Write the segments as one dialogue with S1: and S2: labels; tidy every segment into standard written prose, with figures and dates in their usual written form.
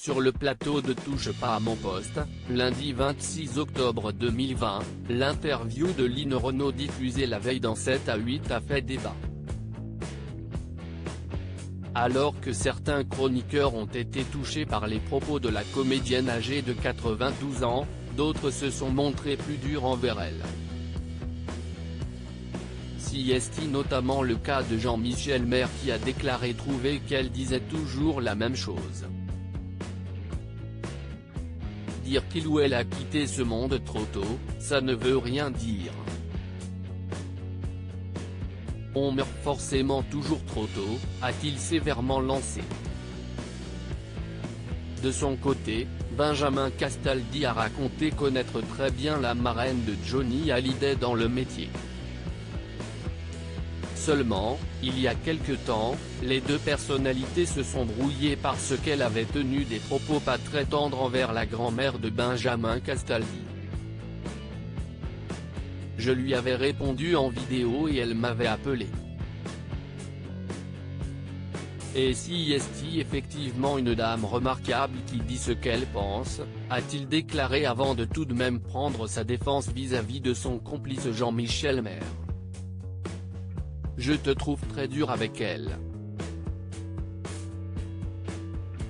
S1: Sur le plateau de Touche pas à mon poste, lundi 26 octobre 2020, l'interview de Line Renaud diffusée la veille dans 7 à 8 a fait débat. Alors que certains chroniqueurs ont été touchés par les propos de la comédienne âgée de 92 ans, d'autres se sont montrés plus durs envers elle. Si est notamment le cas de Jean-Michel Maire qui a déclaré trouver qu'elle disait toujours la même chose. Dire qu'il ou elle a quitté ce monde trop tôt, ça ne veut rien dire. On meurt forcément toujours trop tôt, a-t-il sévèrement lancé. De son côté, Benjamin Castaldi a raconté connaître très bien la marraine de Johnny Hallyday dans le métier. Seulement, il y a quelque temps, les deux personnalités se sont brouillées parce qu'elle avait tenu des propos pas très tendres envers la grand-mère de Benjamin Castaldi. Je lui avais répondu en vidéo et elle m'avait appelé. Et si est effectivement une dame remarquable qui dit ce qu'elle pense, a-t-il déclaré avant de tout de même prendre sa défense vis-à-vis de son complice Jean-Michel Maire. Je te trouve très dur avec elle.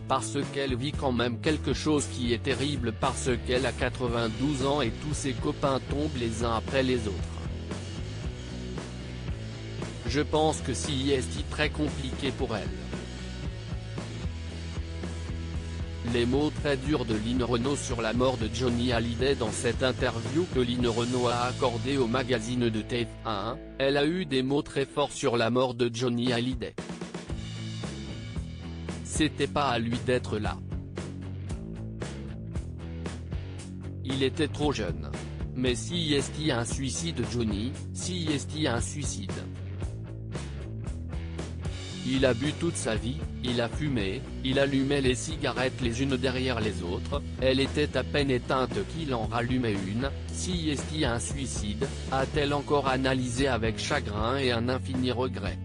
S1: Parce qu'elle vit quand même quelque chose qui est terrible parce qu'elle a 92 ans et tous ses copains tombent les uns après les autres. Je pense que c'est très compliqué pour elle. Les mots très durs de Line Renaud sur la mort de Johnny Hallyday dans cette interview que Line Renaud a accordée au magazine de TF1, elle a eu des mots très forts sur la mort de Johnny Hallyday. C'était pas à lui d'être là. Il était trop jeune. Mais si est un suicide Johnny, si est un suicide. Il a bu toute sa vie, il a fumé, il allumait les cigarettes les unes derrière les autres, elle était à peine éteinte qu'il en rallumait une, si est un suicide, a-t-elle encore analysé avec chagrin et un infini regret.